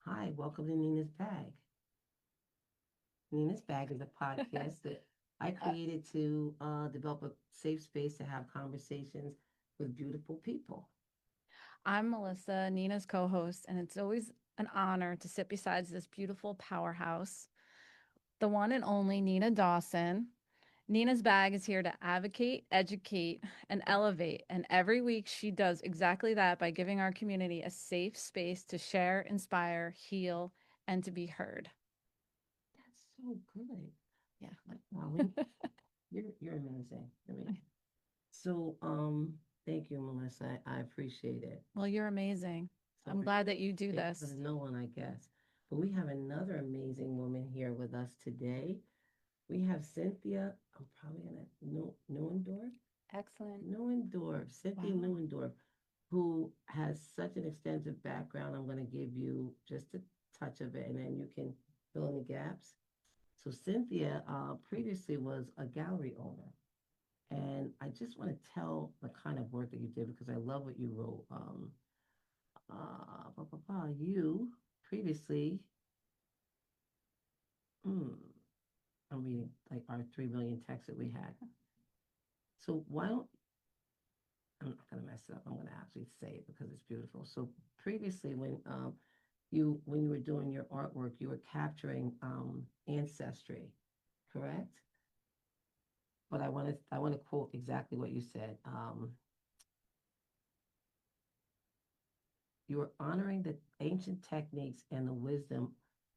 Hi, welcome to Nina's Bag. Nina's Bag is a podcast that I created to develop a safe space to have conversations with beautiful people. I'm Melissa, Nina's co host, and it's always an honor to sit beside this beautiful powerhouse, the one and only Nina Dawson. Nina's Bag is here to advocate, educate, and elevate. And every week she does exactly that by giving our community a safe space to share, inspire, heal, and to be heard. That's so good. Yeah. Wow, you're amazing. I mean, so thank you, Melissa. I appreciate it. Well, you're amazing. So I'm I glad that you do think for this. no one, I guess. But we have another amazing woman here with us today. We have Cynthia. I'm probably gonna Neuendorf. Excellent. Neuendorf, Cynthia Wow. Neuendorf, who has such an extensive background. I'm going to give you just a touch of it, and then you can fill in the gaps. So Cynthia previously was a gallery owner, and I just want to tell the kind of work that you did because I love what you wrote. You previously, mm, I'm reading like our 3 million texts that we had. So why don't I'm not gonna mess it up. I'm gonna actually say it because it's beautiful. So previously, when you were doing your artwork, you were capturing ancestry, correct? But I want to quote exactly what you said. You were honoring the ancient techniques and the wisdom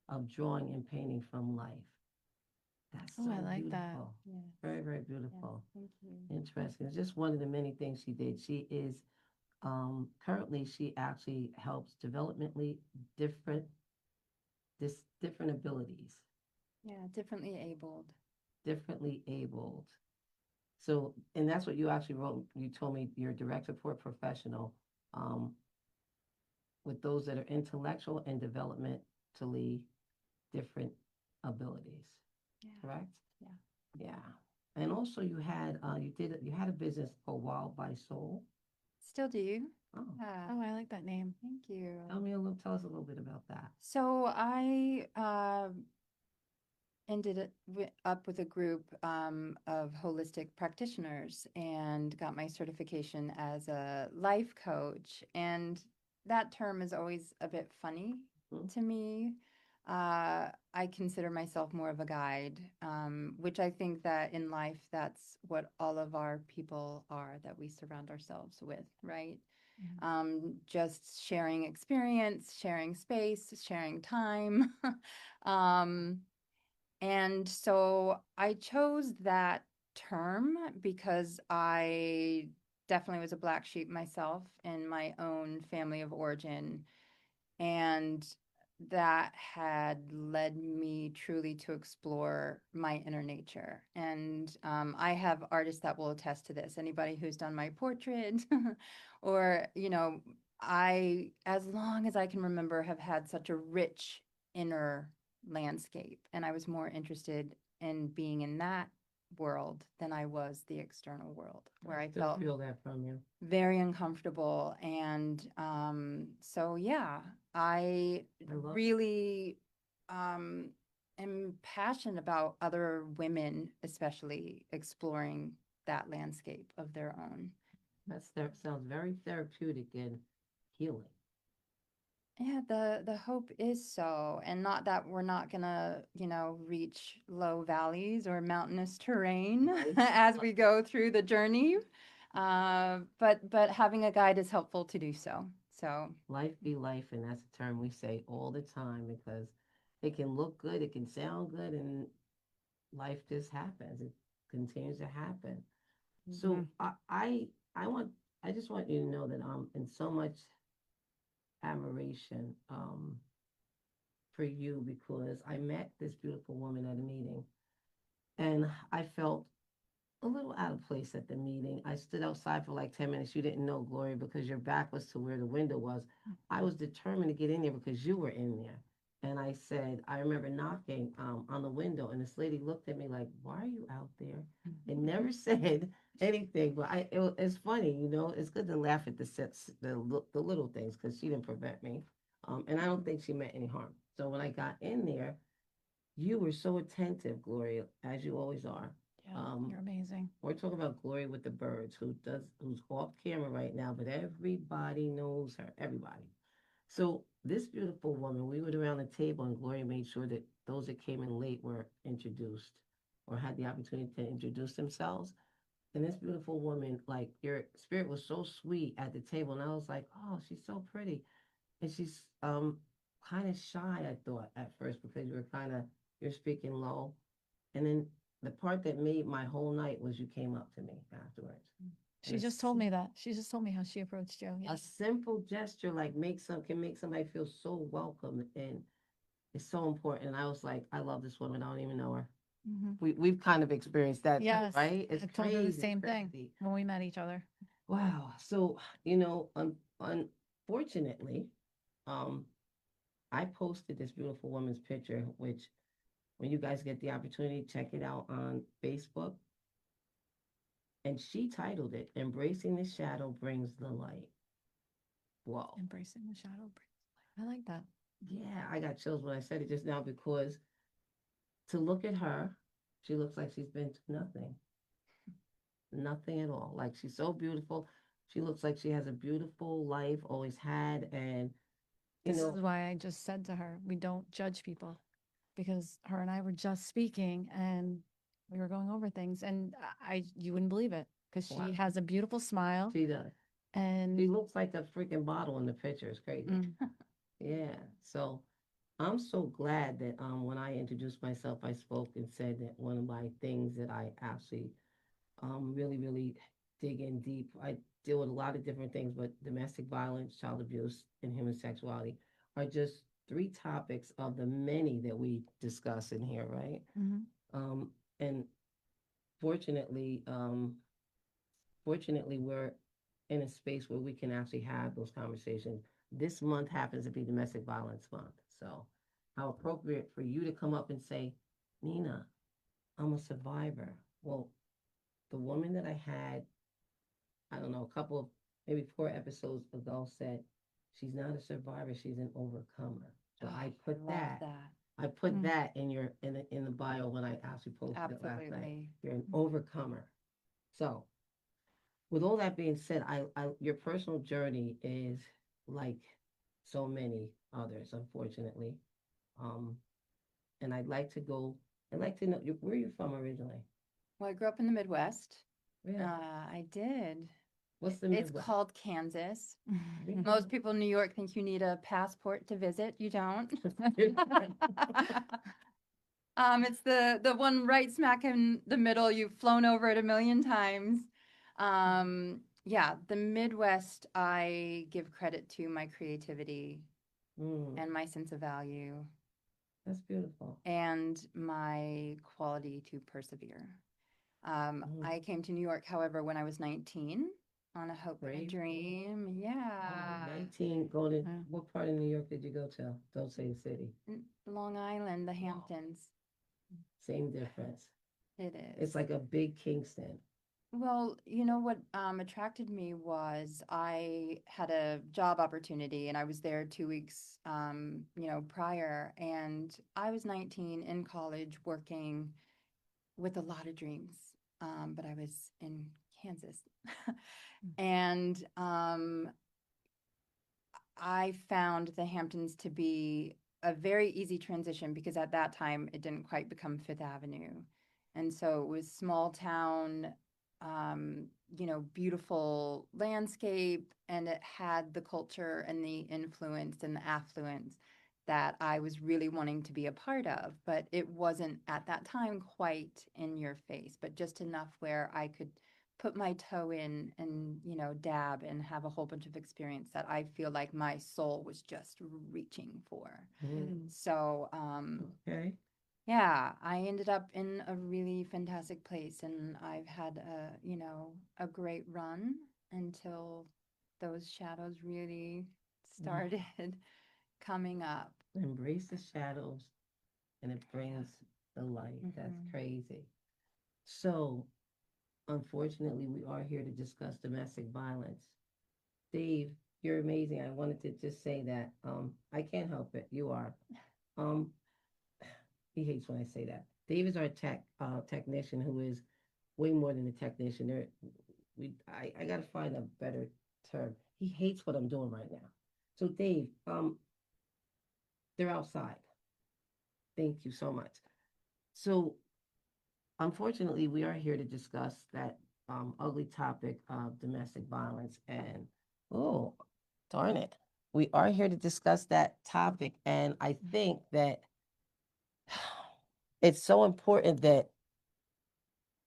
of drawing and painting from life. That's Oh, I so like that. beautiful. Yes. Very, very Yes. beautiful. Thank you. Interesting. It's just one of the many things she did. She is currently she actually helps developmentally different different abilities, Yeah. Differently abled. differently abled. So, and that's what you actually wrote. You told me you're a direct support professional um, with those that are intellectual and developmentally different abilities. Yeah. Correct? Yeah. Yeah. And also, you had a business called Wild by Soul. Still do. Oh, Yeah. Oh, I like that name. Thank you. tell us a little bit about that. So I up with a group of holistic practitioners and got my certification as a life coach. And that term is always a bit funny Hmm. to me. I consider myself more of a guide, which I think that in life, that's what all of our people are that we surround ourselves with, right? Mhm. Just sharing experience, sharing space, sharing time. um, and so I chose that term because I definitely was a black sheep myself in my own family of origin. And that had led me truly to explore my inner nature. And I have artists that will attest to this. Anybody who's done my portrait, or, as long as I can remember, have had such a rich inner landscape. And I was more interested in being in that world than I was the external world, where I I still felt feel that from you. very uncomfortable. And so, yeah, I I love really um, am passionate about other women, especially exploring that landscape of their own. that sounds very therapeutic and healing. Yeah, the hope is so, and not that we're not gonna, reach low valleys or mountainous terrain Life, as we go through the journey. But having a guide is helpful to do so. So, life be life, and that's a term we say all the time because it can look good, it can sound good, and life just happens. It continues to happen. So Mhm. I just want you to know that I'm in so much admiration for you because I met this beautiful woman at a meeting and I felt a little out of place at the meeting. I stood outside for like 10 minutes. You didn't know, Gloria, because your back was to where the window was. I was determined to get in there because you were in there. And I said, I remember knocking on the window, and this lady looked at me like, "Why are you out there?" And never said anything. But it's funny, it's good to laugh at the little things because she didn't prevent me. And I don't think she meant any harm. So when I got in there, you were so attentive, Gloria, as you always are. Yeah, you're amazing. We're talking about Gloria with the birds, who's off camera right now, but everybody knows her. Everybody. So this beautiful woman, we were around the table, and Gloria made sure that those that came in late were introduced or had the opportunity to introduce themselves. And this beautiful woman, like your spirit was so sweet at the table, and I was like, oh, she's so pretty, and she's kind of shy. I thought at first because you're speaking low, and then the part that made my whole night was you came up to me afterwards. She And just told me that. She just told me how she approached you. a simple gesture like can make somebody feel so welcome, and it's so important. And I was like, I love this woman. I don't even know her. Mm-hmm. We've kind of experienced that, too, Yes, right? It's I told her the crazy, same thing crazy. when we met each other. Wow. So unfortunately, um, I posted this beautiful woman's picture, which when you guys get the opportunity, check it out on Facebook. And she titled it, Embracing the Shadow Brings the Light. Whoa. Embracing the shadow. I like that. Yeah, I got chills when I said it just now because to look at her, she looks like she's been to nothing. Nothing at all. Like she's so beautiful. She looks like she has a beautiful life, always had. And, you This know, is why I just said to her, we don't judge people, because her and I were just speaking and we were going over things, and you wouldn't believe it, because wow, she has a beautiful smile she does. and She looks like a freaking bottle in the picture. It's crazy. mm, Yeah. So I'm so glad that when I introduced myself, I spoke and said that one of my things that I actually really, really dig in deep. I deal with a lot of different things, but domestic violence, child abuse, and human sexuality are just three topics of the many that we discuss in here, right? mhm. And fortunately, fortunately, we're in a space where we can actually have those conversations. This month happens to be Domestic Violence Month, so how appropriate for you to come up and say, Nina, I'm a survivor. Well, the woman that I had, I don't know, a couple of maybe 4 episodes ago said she's not a survivor, she's an overcomer. So Oh, I put love that. that. I put Mm. that in the bio when I actually posted it last night. Absolutely. You're an overcomer. So with all that being said, your personal journey is like so many others, unfortunately. Um, and I'd like to know where you're from originally. Well, I grew up in the Midwest. Really? I did. What's the It's Midwest? called Kansas. Really? Most people in New York think you need a passport to visit. You don't. It's the one right smack in the middle. You've flown over it a million times. Yeah, the Midwest, I give credit to my creativity Mm, and my sense of value that's beautiful. and my quality to persevere. Mm, I came to New York, however, when I was 19 on a hope and a brave. dream. Yeah. 19, going to, Yeah. what part of New York did you go to? Don't say the city. Long Island, the Wow. Hamptons. Same difference. It is. It's like a big Kingston. Well, you know what attracted me was I had a job opportunity and I was there 2 weeks, prior, and I was 19 in college working with a lot of dreams, but I was in Kansas, and I found the Hamptons to be a very easy transition because at that time it didn't quite become Fifth Avenue. And so it was small town, beautiful landscape, and it had the culture and the influence and the affluence that I was really wanting to be a part of. But it wasn't at that time quite in your face, but just enough where I could put my toe in and dab and have a whole bunch of experience that I feel like my soul was just reaching for. Mm, So okay. yeah, I ended up in a really fantastic place, and I've had a great run until those shadows really started coming up. Embrace the shadows and it brings the light. That's Mhm. crazy. So, unfortunately, we are here to discuss domestic violence. Dave, you're amazing. I wanted to just say that. I can't help it. You are. Um, he hates when I say that. Dave is our technician who is way more than a technician. I gotta find a better term. He hates what I'm doing right now. So Dave, they're outside. Thank you so much. So unfortunately, we are here to discuss that ugly topic of domestic violence. And oh, darn it, we are here to discuss that topic. And I think that it's so important that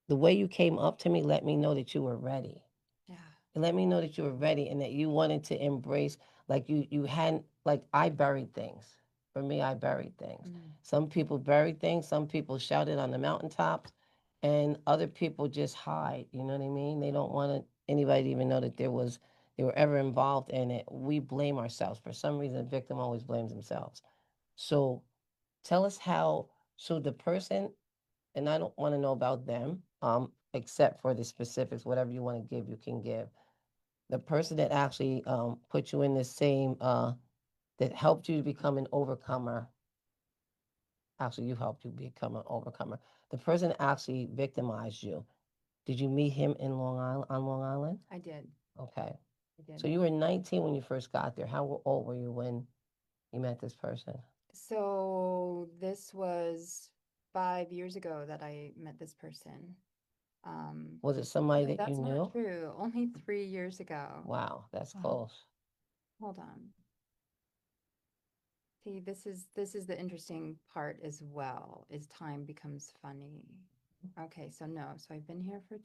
the way you came up to me let me know that you were ready. Yeah. It let me know that you were ready and that you wanted to embrace, like you hadn't, like I buried things. For me, I buried things. Some people buried things, some people shouted on the mountaintops, and other people just hide. You know what I mean? They don't want anybody to even know that they were ever involved in it. We blame ourselves. For some reason, the victim always blames themselves. So tell us how, so the person, and I don't want to know about them, except for the specifics, whatever you want to give, you can give. The person that actually put you in the same, that helped you to become an overcomer. Actually, you helped you become an overcomer. The person that actually victimized you. Did you meet him in Long Island, on Long Island? I did. Okay. I did. So you were 19 when you first got there. How old were you when you met this person? So this was 5 years ago that I met this person. Was it somebody Actually, that you that's knew? not true. Only 3 years ago. Wow, that's Wow. close. Hold on. See, this is the interesting part as well, is time becomes funny. Okay, so no, so I've been here for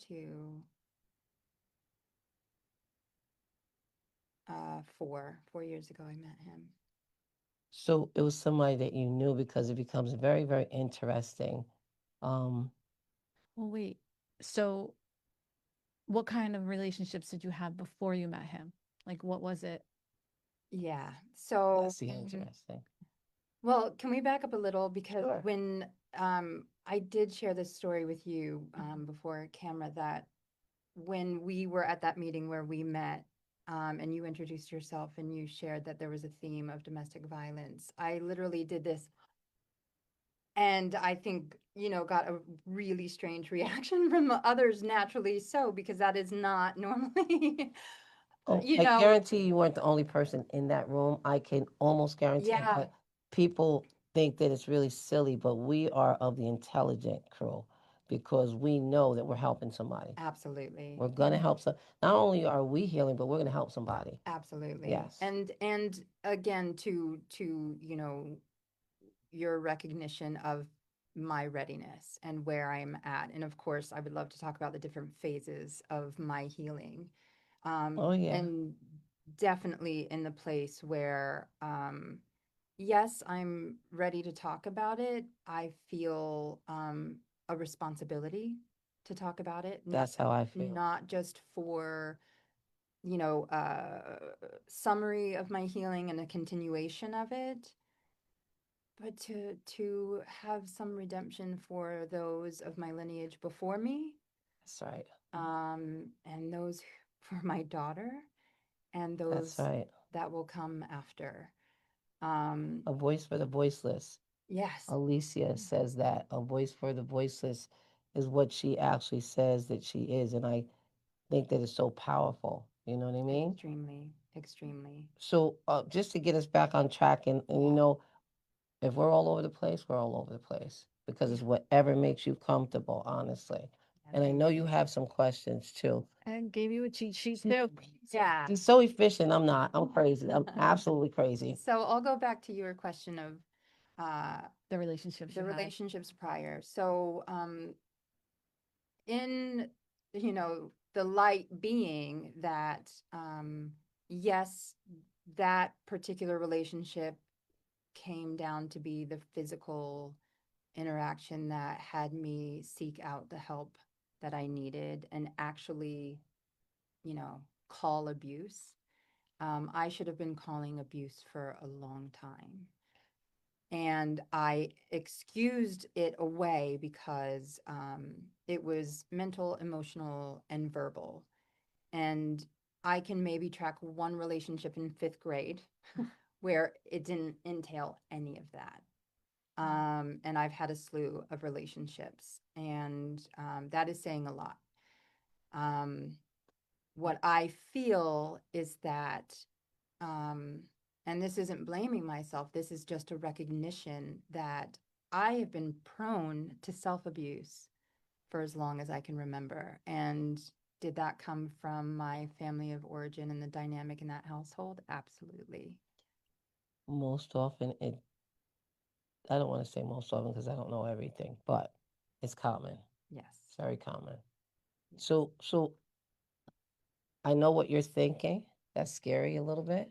4 years ago I met him. So it was somebody that you knew, because it becomes very, very interesting. Well, wait. So, what kind of relationships did you have before you met him? Like, what was it? Yeah. So, That's the interesting. well, can we back up a little? Because Sure. when I did share this story with you before camera, that when we were at that meeting where we met, and you introduced yourself and you shared that there was a theme of domestic violence, I literally did this. And I think, got a really strange reaction from others, naturally so, because that is not normally, Oh, you I know, guarantee you weren't the only person in that room. I can almost guarantee it. yeah, But people think that it's really silly, but we are of the intelligent crew, because we know that we're helping somebody. absolutely. We're gonna help some. Not only are we healing, but we're gonna help somebody. Absolutely. Yes. And again, to your recognition of my readiness and where I'm at. And of course, I would love to talk about the different phases of my healing. Oh yeah. And definitely in the place where, yes, I'm ready to talk about it. I feel a responsibility to talk about it, That's how I feel. not just for, summary of my healing and a continuation of it, but to have some redemption for those of my lineage before me, That's right. and those for my daughter, and That's those right. that will come after. A voice for the voiceless. Yes, Alicia says that a voice for the voiceless is what she actually says that she is, and I think that is so powerful. You know what I mean? extremely, extremely. So just to get us back on track, and Yeah. if we're all over the place, we're all over the place, because it's whatever makes you comfortable, honestly. And I Thank know you have some questions too. And gave you a cheat sheet too. Yeah. She's so efficient. I'm not. I'm crazy. I'm absolutely crazy. So I'll go back to your question of The relationships the you had. relationships prior. So in the light being that, yes, that particular relationship came down to be the physical interaction that had me seek out the help that I needed and actually, call abuse. I should have been calling abuse for a long time. And I excused it away because it was mental, emotional, and verbal. And I can maybe track one relationship in fifth grade where it didn't entail any of that. And I've had a slew of relationships, and that is saying a lot. Um, what I feel is that, um, and this isn't blaming myself, this is just a recognition that I have been prone to self abuse for as long as I can remember. And did that come from my family of origin and the dynamic in that household? Absolutely. Most often, I don't want to say most often because I don't know everything, but it's common. Yes. It's very common. So I know what you're thinking. That's scary a little bit.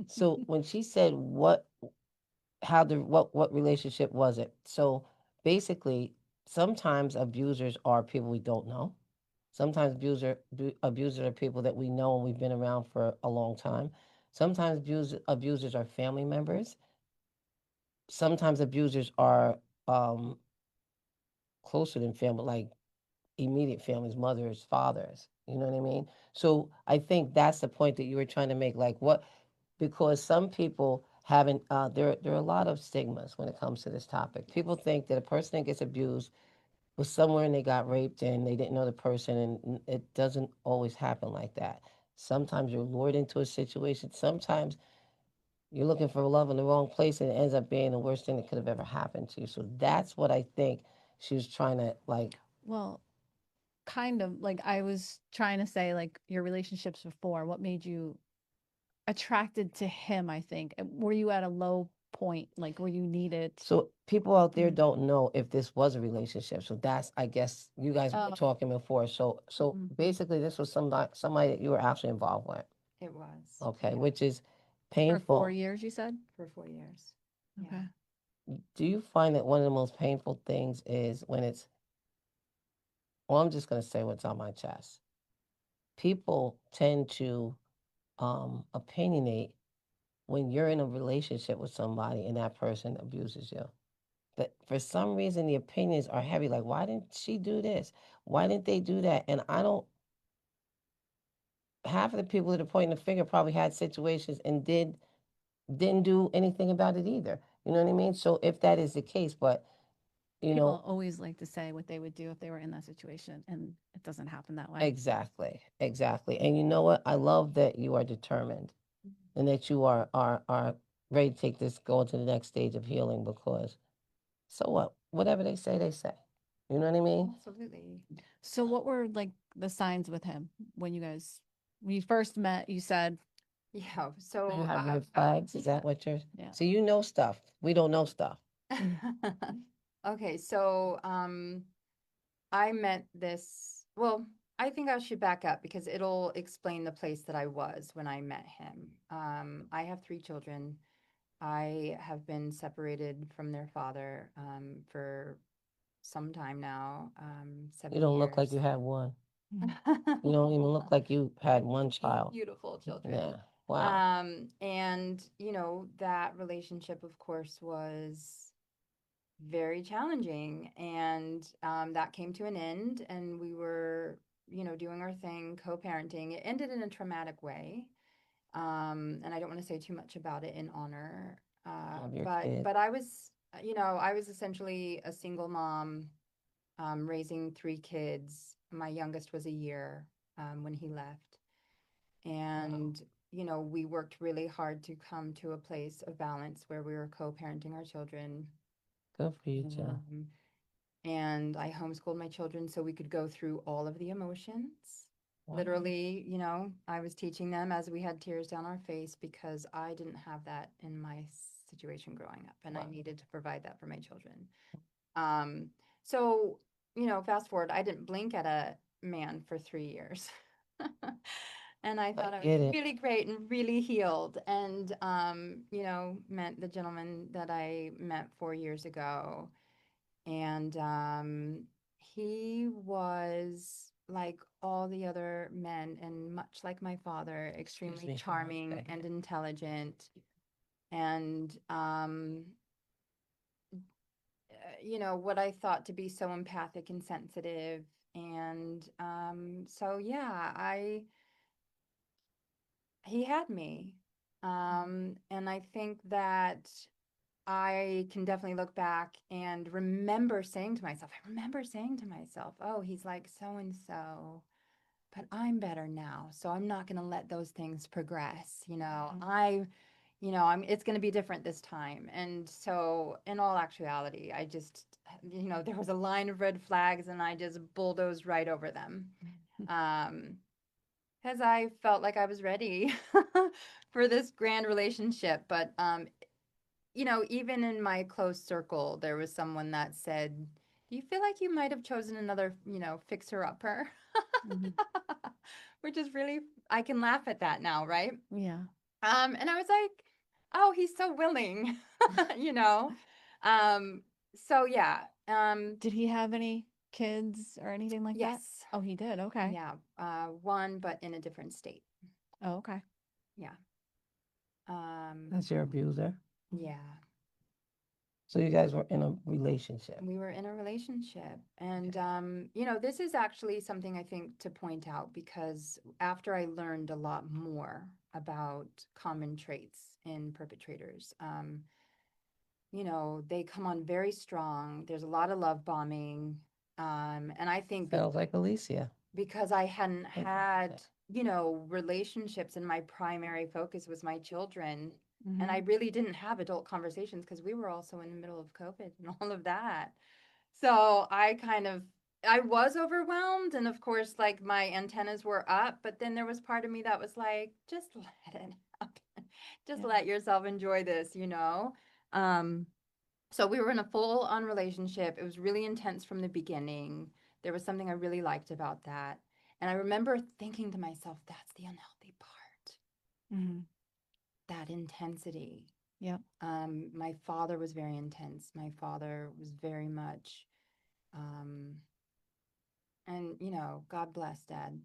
So when she said what relationship was it? So basically, sometimes abusers are people we don't know. Sometimes abusers are people that we know and we've been around for a long time. Sometimes abusers are family members. Sometimes abusers are um, closer than family, like immediate families, mothers, fathers. You know what I mean? So I think that's the point that you were trying to make. Like what? Because some people haven't. There are a lot of stigmas when it comes to this topic. People think that a person that gets abused was somewhere and they got raped and they didn't know the person, and it doesn't always happen like that. Sometimes you're lured into a situation. Sometimes you're looking for love in the wrong place, and it ends up being the worst thing that could have ever happened to you. So that's what I think she was trying to like. Well, kind of like I was trying to say, like your relationships before, what made you attracted to him, I think. Were you at a low point, like where you needed? So people out there Mm. don't know if this was a relationship. So that's, I guess, you guys were Oh, talking before. So mhm. basically, this was somebody that you were actually involved with. It was. Okay, Yeah. which is For 4 painful. years, you said? For 4 years. Okay. Yeah. Do you find that one of the most painful things is when it's, well, I'm just going to say what's on my chest. People tend to opinionate when you're in a relationship with somebody and that person abuses you. That for some reason the opinions are heavy. Like, why didn't she do this? Why didn't they do that? And I don't. Half of the people that are pointing the finger probably had situations and didn't do anything about it either. You know what I mean? So if that is the case, but you People know, always like to say what they would do if they were in that situation, and it doesn't happen that way. exactly. And you know what? I love that you are determined and that you are ready to take this, go into the next stage of healing because so what? Whatever they say, they say. You know what I mean? Absolutely. So, what were like the signs with him when you first met? You said, Yeah. You So, have red flags. Is that what you're? yeah. So you know stuff. We don't know stuff. okay. So, I met this, well, I think I should back up because it'll explain the place that I was when I met him. I have 3 children. I have been separated from their father for some time now, You 7 don't look like years. you had one. You don't even look like you had one child. Beautiful children. Yeah. Wow. And that relationship, of course, was very challenging, and that came to an end, and we were, doing our thing, co-parenting. It ended in a traumatic way, and I don't want to say too much about it in honor. Love your But kid. but I was, I was essentially a single mom, raising 3 kids. My youngest was a year when he left. And, we worked really hard to come to a place of balance where we were co-parenting our children. Good for you, Jen. And I homeschooled my children so we could go through all of the emotions. Wow. Literally, I was teaching them as we had tears down our face because I didn't have that in my situation growing up, and I Wow. needed to provide that for my children. Um, so, fast forward, I didn't blink at a man for 3 years. And I thought I was get it. really great and really healed. And, met the gentleman that I met 4 years ago. And he was like all the other men, and much like my father, Excuse extremely me for one charming second. and intelligent. And what I thought to be so empathic and sensitive. And so yeah, he had me. And I think that I can definitely look back and I remember saying to myself, oh, he's like so and so, but I'm better now. So I'm not going to let those things progress. Mhm. It's going to be different this time. And so, in all actuality, there was a line of red flags and I just bulldozed right over them. Um, because I felt like I was ready for this grand relationship. But even in my close circle, there was someone that said, "Do you feel like you might have chosen another, fixer upper?" Mhm. Which is really, I can laugh at that now, right? Yeah. And I was like, "Oh, he's so willing," you know. Um, so yeah, Did he have any kids or anything like that? yes, Oh, he did. Okay. yeah, one, but in a different state. Oh, okay. Yeah, um, That's your abuser. Mhm. yeah. So you guys were in a relationship. We were in a relationship. And, Okay. this is actually something I think to point out because after I learned a lot more about common traits in perpetrators, they come on very strong. There's a lot of love bombing. And I think Sounds like Alicia. because I hadn't Yeah. had, relationships and my primary focus was my children. And I Mhm. really didn't have adult conversations because we were also in the middle of COVID and all of that. So I was overwhelmed. And of course, like my antennas were up, but then there was part of me that was like, just let it happen. Just Yeah. let yourself enjoy this. Um, so we were in a full on relationship. It was really intense from the beginning. There was something I really liked about that. And I remember thinking to myself, that's the unhealthy part, Mhm. that intensity. Yep. My father was very intense. My father was very much, um, and God bless dad.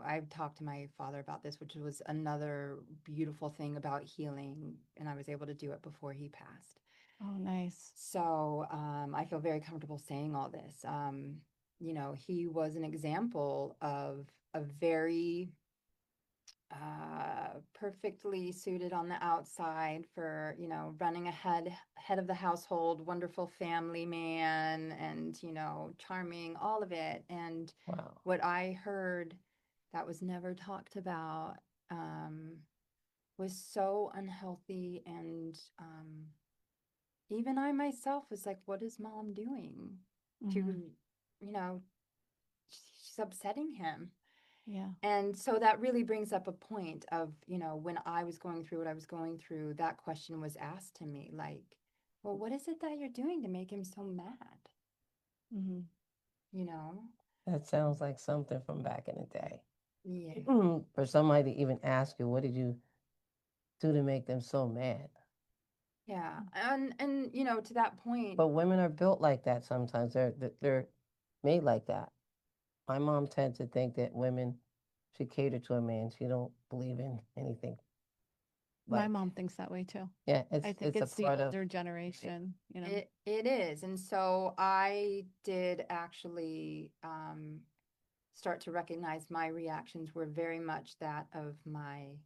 I've talked to my father about this, which was another beautiful thing about healing. And I was able to do it before he passed. Oh, nice. So I feel very comfortable saying all this. He was an example of a very perfectly suited on the outside for running head of the household, wonderful family man, and charming, all of it. And Wow. what I heard that was never talked about um, was so unhealthy and even I myself was like, what is mom doing to, Mhm. she's upsetting him. Yeah. And so that really brings up a point of, when I was going through what I was going through, that question was asked to me like, well, what is it that you're doing to make him so mad? Mhm. You know? That sounds like something from back in the day. Yeah. For somebody to even ask you, what did you do to make them so mad? Yeah. And to that point, But women are built like that sometimes. They're made like that. My mom tends to think that women should cater to a man. She don't believe in anything My like, mom thinks that way too. yeah, I think it's a it's the part of older it. generation, you know. it is. And so I did actually start to recognize my reactions were very much that of my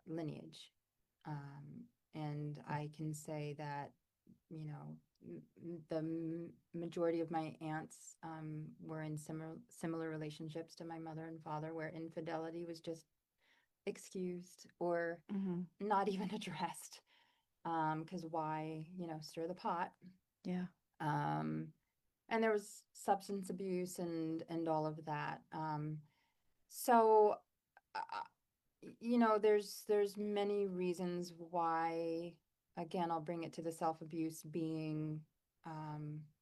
lineage. And I can say that, you know, the majority of my aunts were in similar relationships to my mother and father, where infidelity was just excused or Mhm. not even addressed. Because why, stir the pot? Yeah. Um, and there was substance abuse and all of that. So uh, there's many reasons why, again, I'll bring it to the self-abuse being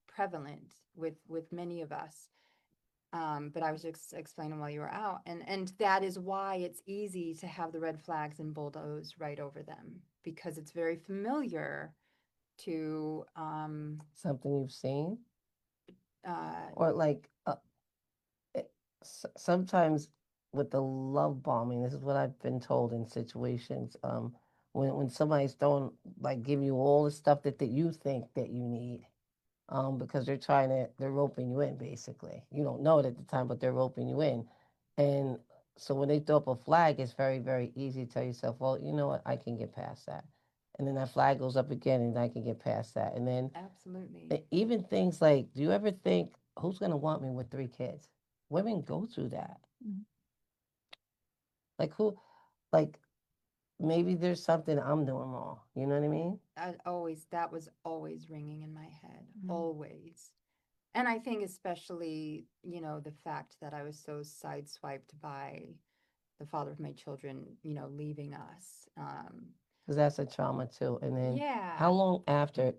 prevalent with many of us. But I was just explaining while you were out, and that is why it's easy to have the red flags and bulldoze right over them because it's very familiar to Something you've seen, uh, or like sometimes with the love bombing. This is what I've been told in situations. When somebody's throwing like give you all the stuff that you think that you need, because they're roping you in basically. You don't know it at the time, but they're roping you in, and So when they throw up a flag, it's very, very easy to tell yourself, well, you know what, I can get past that. And then that flag goes up again, and I can get past that. And then Absolutely. even things like, do you ever think, who's going to want me with 3 kids? Women go through that. Mhm. Like, who, like, maybe there's something I'm doing wrong. You know what I mean? That was always ringing in my head, Mhm. always. And I think especially, the fact that I was so sideswiped by the father of my children, leaving us. Because that's a trauma too. And then how Yeah, long after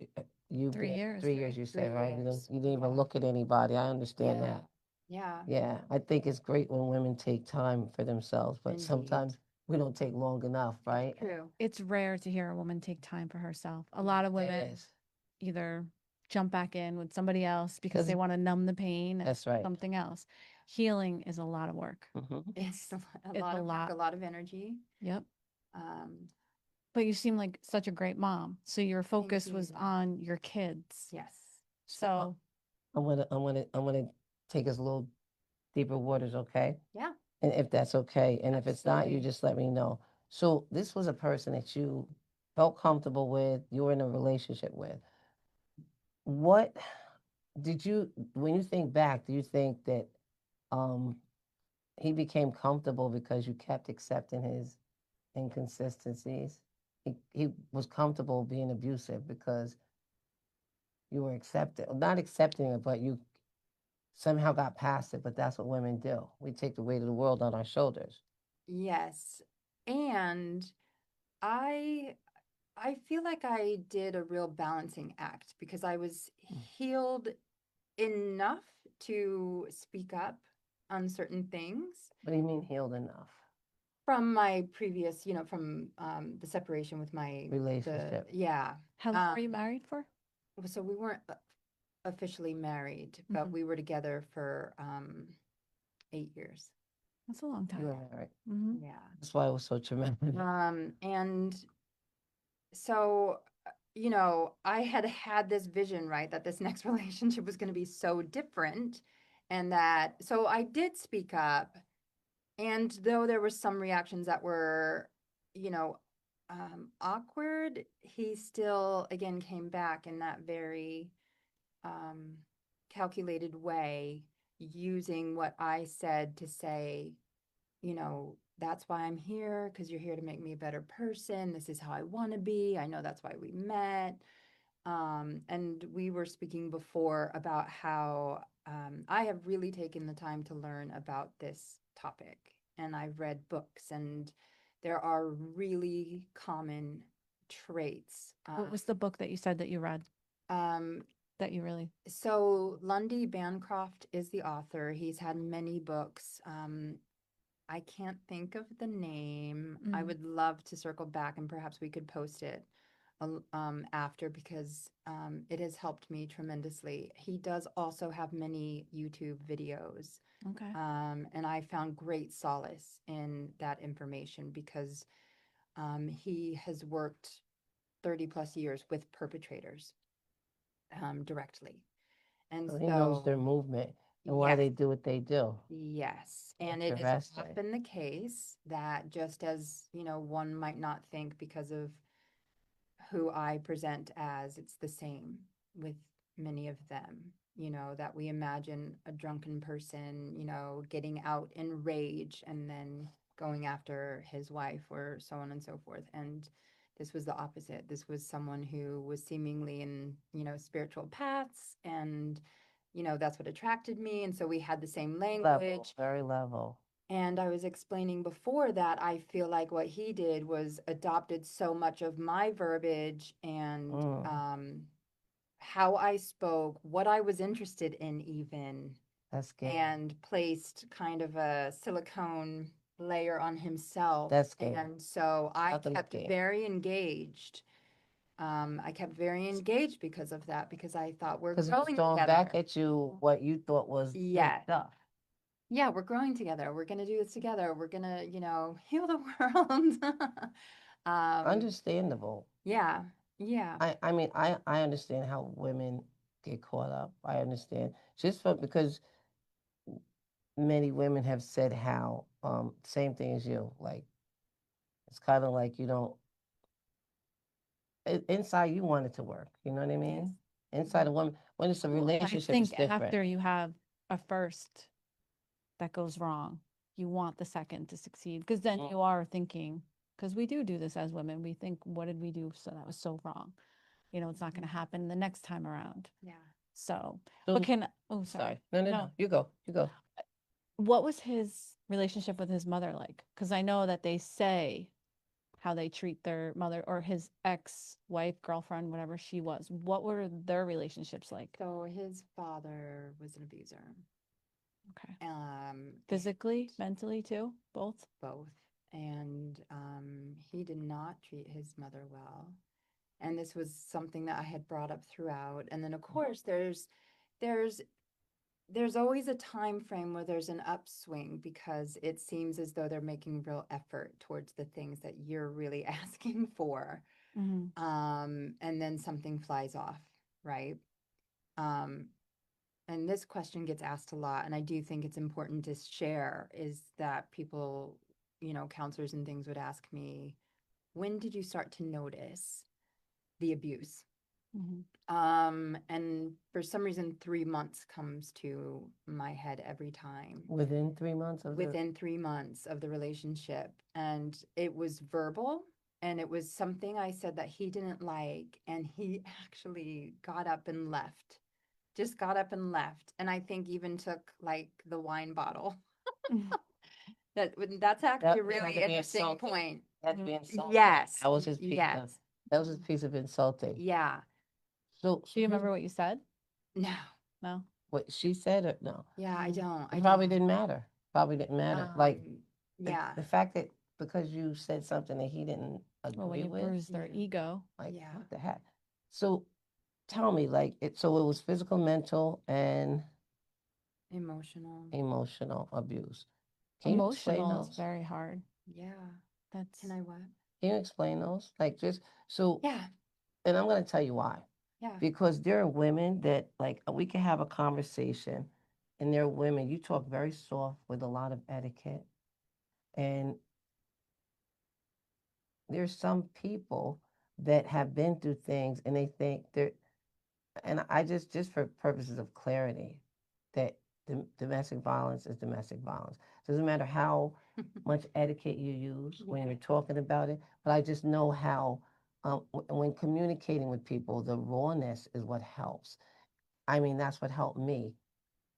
you 3 years. 3 years you said, 3 right? years. You didn't even Yeah. look at anybody. I understand Yeah. that. Yeah, Yeah, I think it's great when women take time for themselves, but indeed. sometimes we don't take long enough, right? True. It's rare to hear a woman take time for herself. A lot of It women is. either jump back in with somebody else because 'Cause they want to numb the pain and that's right. something else. Healing is a lot of work. It's a It's lot a of work, lot. a lot of energy. Yep. Um, But you seem like such a great mom. So your thank focus was you. on your kids. Yes. So I'm gonna take us a little deeper waters, okay? Yeah, And if that's okay, and if it's not, you absolutely. just let me know. So this was a person that you felt comfortable with, you were in a relationship with. What did you, when you think back, do you think that um he became comfortable because you kept accepting his inconsistencies? He was comfortable being abusive because you were not accepting it, but you somehow got past it. But that's what women do. We take the weight of the world on our shoulders. Yes. And I I feel like I did a real balancing act because I was Mm. healed enough to speak up on certain things What do you mean healed enough? from my previous, from the separation with Relationship. yeah. how long were you married for? So we weren't officially married, but Mhm. we were together for 8 years. That's a long You time. were married. Hmm. Yeah. That's why it was so traumatic. And so, I had had this vision, right, that this next relationship was going to be so different. And so I did speak up. And though there were some reactions that were, you know, awkward, he still, again, came back in that very um, calculated way, using what I said to say, that's why I'm here, because you're here to make me a better person. This is how I want to be. I know that's why we met. And we were speaking before about how I have really taken the time to learn about this topic. And I've read books, and there are really common traits. What was the book that you said that you read Um, that you really? so Lundy Bancroft is the author. He's had many books. I can't think of the name. I Mm. would love to circle back and perhaps we could post it after because it has helped me tremendously. He does also have many YouTube videos, Okay. and I found great solace in that information because he has worked 30 plus years with perpetrators directly. And So he knows their so, movement and why yes, they do what they do. yes. And it is Interesting. often the case that just as, one might not think because of who I present as, it's the same with many of them, that we imagine a drunken person, getting out in rage and then going after his wife or so on and so forth. And this was the opposite. This was someone who was seemingly in, spiritual paths and that's what attracted me. And so we had the same Level, language. very level. And I was explaining before that I feel like what he did was adopted so much of my verbiage and Mm, how I spoke, what I was interested in, even, that's scary. and placed kind of a silicone layer on himself. That's scary. And so I Nothing kept scary. very engaged. I kept very engaged because of that, because I thought we're Because he was growing throwing together. back at you what you thought was good Yes. stuff. Yeah, we're growing together. We're going to do this together. We're going to, heal the world. um, Understandable. yeah, yeah, I mean, I understand how women get caught up. I understand. Just because many women have said how same thing as you. Like, it's kind of like you don't, inside you want it to work. You know what I mean? Inside a woman, when it's a Well, I relationship, it's think different. after you have a first that goes wrong, you want the second to succeed because then Mm. you are thinking, because we do this as women. We think, what did we do so that was so wrong? You know, it's not going to happen the next time around. Yeah. So, So, but oh, sorry. sorry. No. You go. You go. What was his relationship with his mother like? Because I know that they say how they treat their mother or his ex-wife, girlfriend, whatever she was. What were their relationships like? So his father was an abuser. Okay. and Physically, mentally too, both? both. And he did not treat his mother well. And this was something that I had brought up throughout. And then of course there's always a time frame where there's an upswing because it seems as though they're making real effort towards the things that you're really asking for. Mm-hmm. And then something flies off, right? Um, and this question gets asked a lot, and I do think it's important to share is that people, counselors and things would ask me, when did you start to notice the abuse? Mm-hmm. And for some reason, 3 months comes to my head every time. Within 3 months of Within 3 months of the relationship. And it was verbal, and it was something I said that he didn't like, and he actually got up and left. Just got up and left. And I think even took like the wine bottle. That's actually a That had really to be interesting insulting. point. That to be insulting. Yes. That was his piece of, Yes. that was his piece of insulting. Yeah. So Do you remember what you said? No. No. what she said or no? Yeah, I don't. It I probably don't. didn't matter. Probably didn't matter. Like Yeah. the fact that because you said something that he didn't Well, when agree you with, bruise their Yeah. ego. like Yeah. what the heck? So tell me, like it. So it was physical, mental, and Emotional. emotional abuse. Can you explain Emotional is those? very hard. Yeah. That's Can I what? Can you explain those? Like just so. Yeah. And I'm going to tell you why. Yeah. Because there are women that like we can have a conversation, and there are women you talk very soft with a lot of etiquette, and there's some people that have been through things and they think they're, and I just for purposes of clarity, that domestic violence is domestic violence. Doesn't matter how much etiquette you use when you're talking about it, but I just know how when communicating with people, the rawness is what helps. I mean, that's what helped me.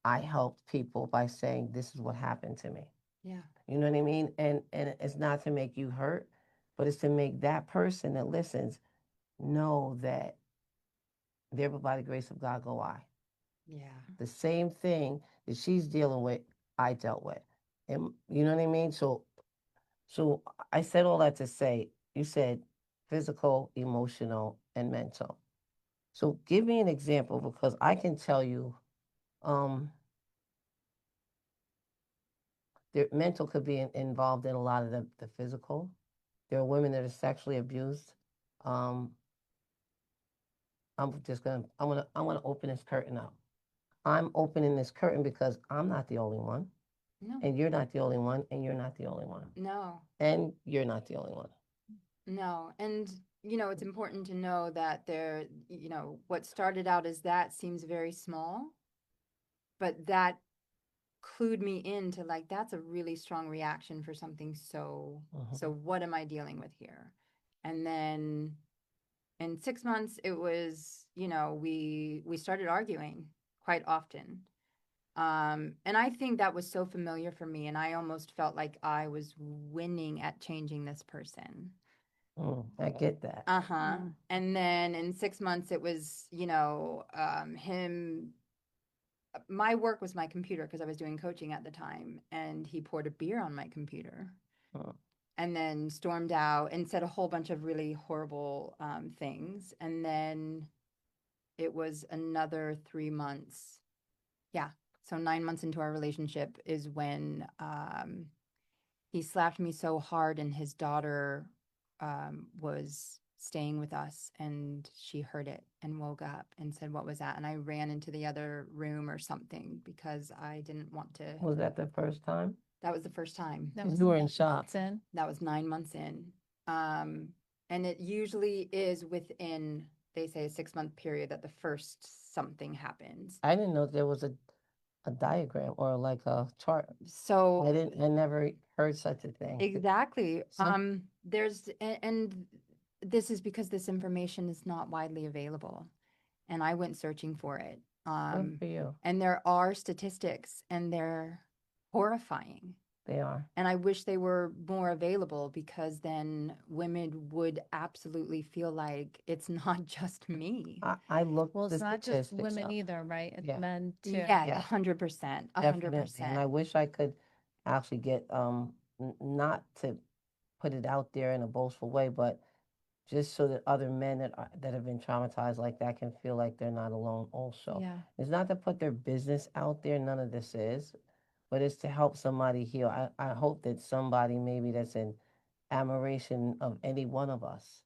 I helped people by saying, this is what happened to me. Yeah. You know what I mean? And it's not to make you hurt, but it's to make that person that listens know that there by the grace of God go I. Yeah. The same thing that she's dealing with, I dealt with. And you know what I mean? So I said all that to say, you said physical, emotional, and mental. So give me an example because I can tell you, um, their mental could be involved in a lot of the physical. There are women that are sexually abused. Um, I'm gonna open this curtain up. I'm opening this curtain because I'm not the only one, No. and you're not the only one, and you're not the only one, No. and you're not the only one. No. And it's important to know that what started out as that seems very small, but that clued me into like that's a really strong reaction for something so what am I dealing with here? And then in 6 months it was we started arguing quite often, and I think that was so familiar for me, and I almost felt like I was winning at changing this person. I get that. And then in 6 months it was him. My work was my computer because I was doing coaching at the time, and he poured a beer on my computer and then stormed out and said a whole bunch of really horrible things. And then it was another 3 months. Yeah. So 9 months into our relationship is when he slapped me so hard, and his daughter was staying with us, and she heard it and woke up and said, "What was that?" And I ran into the other room or something because I didn't want to. Was that the first time? That was the first time. That You was were in 9 shock. months in. That was 9 months in. And it usually is within, they say, a 6-month period that the first something happens. I didn't know there was a diagram or like a chart. So I never heard such a thing. exactly. Some- And this is because this information is not widely available. And I went searching for it. Good for you. And there are statistics and they're horrifying. They are. And I wish they were more available because then women would absolutely feel like it's not just me. I looked Well, the it's not just statistics women up. either, right? It's Yeah. men too. Yeah, Yeah. 100%, Definitely. And I 100%. wish I could actually get not to put it out there in a boastful way, but just so that other men that have been traumatized like that can feel like they're not alone also. Yeah. It's not to put their business out there, none of this is, but it's to help somebody heal. I hope that somebody maybe that's in admiration of any one of us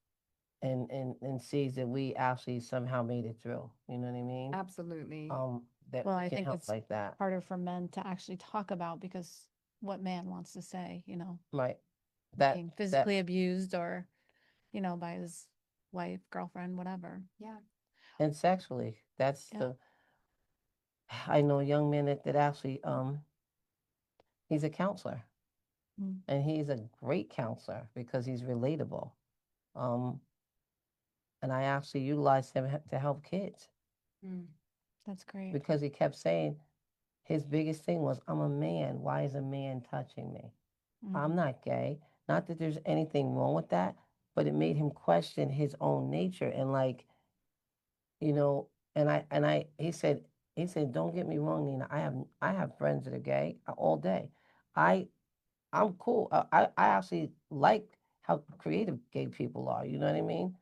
and sees that we actually somehow made it through. You know what I mean? Absolutely. That Well, we I can think help it's like that. harder for men to actually talk about because what man wants to say, Right. That being physically abused or, by his wife, girlfriend, whatever. Yeah. and sexually. That's Yeah. the I know a young man that actually he's a counselor. Mm. And he's a great counselor because he's relatable. Um, and I actually utilized him to help kids Mm. That's great. because he kept saying his biggest thing was, I'm a man. Why is a man touching me? I'm Mhm. not gay. Not that there's anything wrong with that, but it made him question his own nature and like, you know, he said, don't get me wrong, Nina. I have friends that are gay all day. I I'm cool. I actually like how creative gay people are. You know what I mean?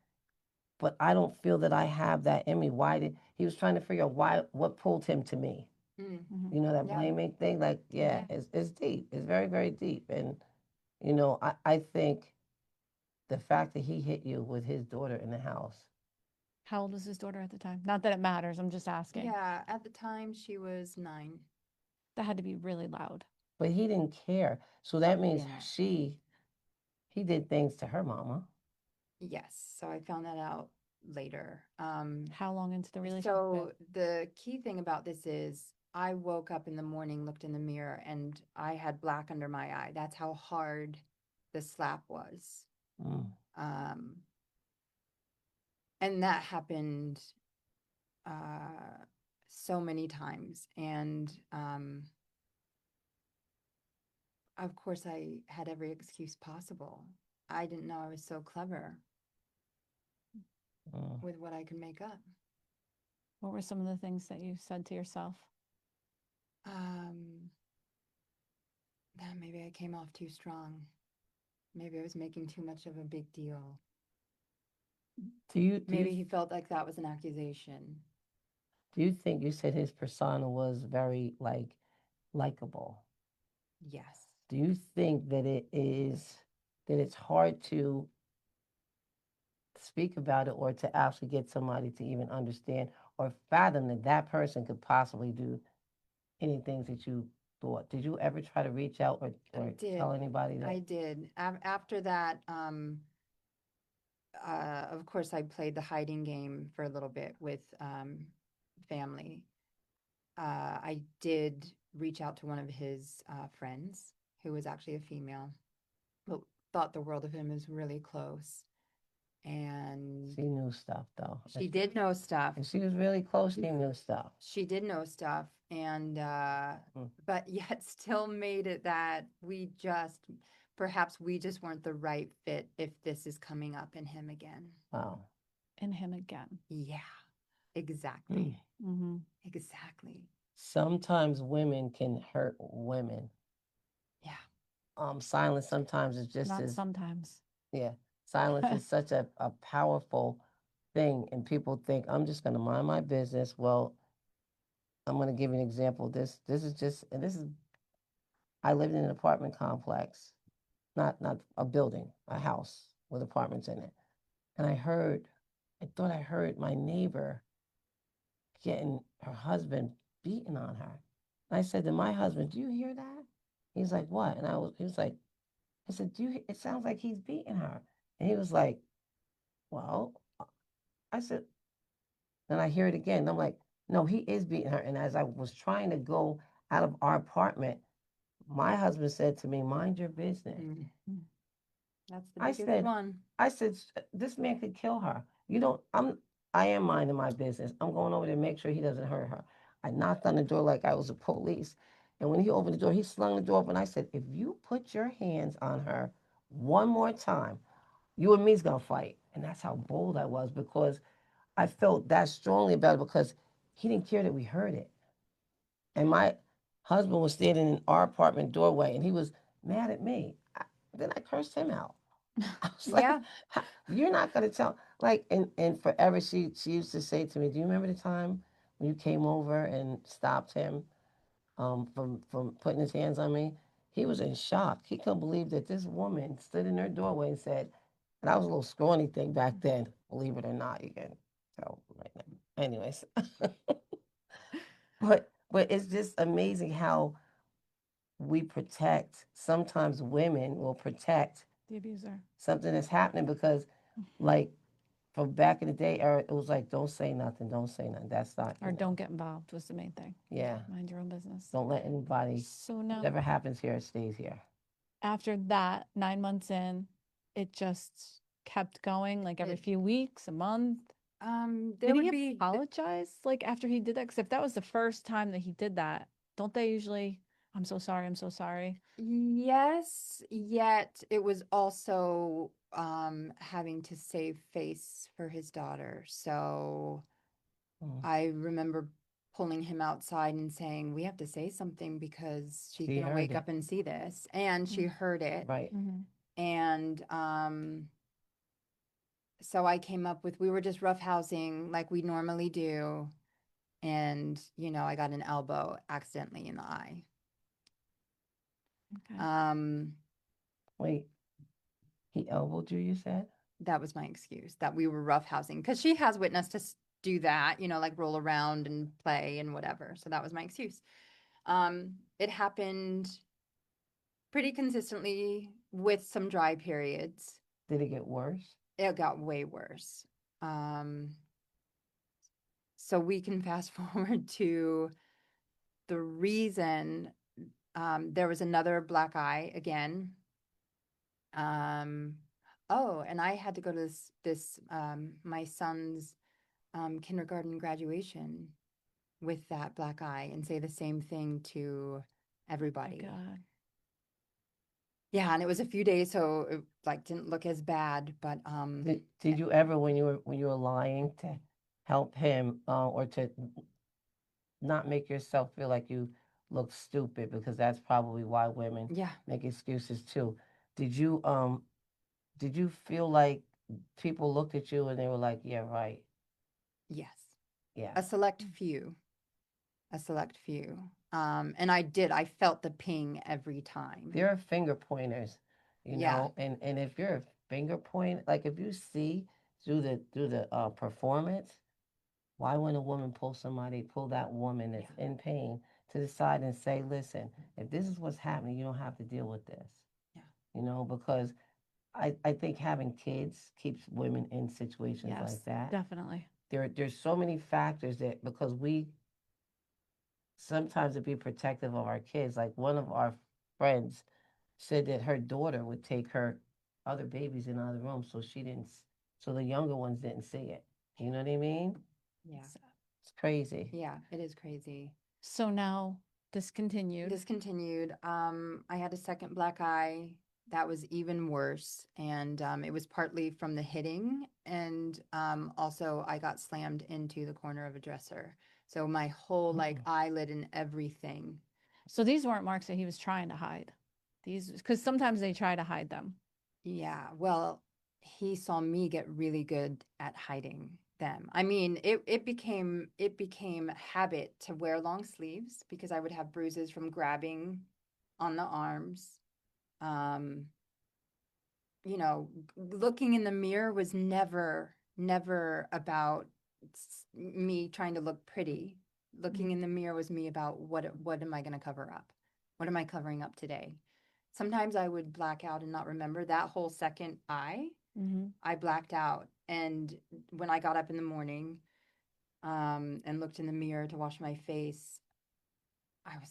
But I don't feel that I have that in me. Why did he was trying to figure out what pulled him to me? Mm. Mhm. You know that Yeah. blaming thing? Like, yeah, it's deep. It's very, very deep. And I think the fact that he hit you with his daughter in the house. How old was his daughter at the time? Not that it matters. I'm just asking. Yeah. At the time, she was 9. That had to be really loud. But he didn't care. So Oh, that he means didn't. he did things to her mama. Yes. So I found that out later. How long into the relationship? So the key thing about this is I woke up in the morning, looked in the mirror, and I had black under my eye. That's how hard the slap was. Mm. Um, and that happened uh, so many times. And of course, I had every excuse possible. I didn't know I was so clever Mm. with what I could make up. What were some of the things that you said to yourself? That maybe I came off too strong. Maybe I was making too much of a big deal. Maybe he felt like that was an accusation. Do you think you said his persona was very like likable? Yes. Do you think that it's hard to speak about it or to actually get somebody to even understand or fathom that that person could possibly do any things that you thought? Did you ever try to reach out or did. tell anybody that? I did. After that, of course, I played the hiding game for a little bit with family. I did reach out to one of his friends, who was actually a female, but thought the world of him, is really close. And She knew stuff though. she did know stuff. If she was really close, she knew stuff. She did know stuff, and but yet still made it that perhaps we just weren't the right fit if this is coming up in him again. Wow. In him again. Yeah, exactly. Mm-hmm. Exactly. Sometimes women can hurt women. Yeah. Silence sometimes is just Not as sometimes. yeah. Silence is such a powerful thing, and people think I'm just going to mind my business. Well, I'm going to give you an example. This is just, and this is I lived in an apartment complex, not a building, a house with apartments in it, and I thought I heard my neighbor getting her husband beating on her. And I said to my husband, "Do you hear that?" He's like, what? He was like, I said, it sounds like he's beating her. And he was like, well, I said, then I hear it again. And I'm like, no, he is beating her. And as I was trying to go out of our apartment, my husband said to me, mind your business. Mm. Mm. That's the I biggest said, one. This man could kill her. You don't, I am minding my business. I'm going over there to make sure he doesn't hurt her. I knocked on the door like I was the police. And when he opened the door, he slung the door open. I said, if you put your hands on her one more time, you and me's going to fight. And that's how bold I was because I felt that strongly about it because he didn't care that we heard it. And my husband was standing in our apartment doorway and he was mad at me. Then I cursed him out. I was like, Yeah. you're not going to tell. Like, and forever she used to say to me, do you remember the time when you came over and stopped him from putting his hands on me? He was in shock. He couldn't believe that this woman stood in her doorway and said, and I was a little scrawny thing back then, believe it or not, you can tell right now. Anyways, but it's just amazing how we protect. Sometimes women will protect The abuser. something that's happening because, like, from back in the day, era, it was like, don't say nothing, don't say nothing. That's not, Or don't get involved was the main thing. yeah, Mind your own business. don't let anybody, So now, whatever happens here, it stays here. after that, 9 months in, it just kept going like every It- few weeks, a month. There Did would he be apologize like after he did that? Because if that was the first time that he did that, don't they usually, I'm so sorry, I'm so sorry. yes, yet it was also having to save face for his daughter. So Mm. I remember pulling him outside and saying, we have to say something because she's She going to heard wake it. up and see this. And she heard it. Right. Mm-hmm. And so I came up with, we were just roughhousing like we normally do. And, I got an elbow accidentally in the eye. Okay. Wait, he elbowed you, you said? That was my excuse, that we were roughhousing because she has witnessed us do that, like roll around and play and whatever. So that was my excuse. It happened pretty consistently with some dry periods. Did it get worse? It got way worse. So we can fast forward to the reason there was another black eye again. Oh, and I had to go to this my son's kindergarten graduation with that black eye and say the same thing to everybody. God. Yeah, and it was a few days, so it like didn't look as bad. But Did you ever, when you were lying to help him, or to not make yourself feel like you look stupid, because that's probably why women yeah, make excuses too. Did you did you feel like people looked at you and they were like, yeah, right, yes, yeah, a select few, a select few. And I felt the ping every time. there are finger pointers, Yeah, and if you're a finger point, like if you see through the performance, why wouldn't a woman pull that woman that's yeah, in pain to the side and say, listen, if this is what's happening, you don't have to deal with this. yeah, Because I think having kids keeps women in situations Yes, like that. definitely. There's so many factors that, because we sometimes to be protective of our kids, like one of our friends said that her daughter would take her other babies in other rooms so she didn't, so the younger ones didn't see it. You know what I mean? yeah, It's crazy. yeah. It is crazy. So now discontinued. Discontinued. I had a second black eye that was even worse, and it was partly from the hitting, and also I got slammed into the corner of a dresser. So my whole like eyelid and everything. So these weren't marks that he was trying to hide. These, because sometimes they try to hide them. Yeah, well, he saw me get really good at hiding them. I mean, it became a habit to wear long sleeves because I would have bruises from grabbing on the arms. Um, looking in the mirror was never about me trying to look pretty. Looking in the mirror was me about what am I going to cover up? What am I covering up today? Sometimes I would black out and not remember that whole second Mm-hmm. I blacked out. And when I got up in the morning, and looked in the mirror to wash my face, I was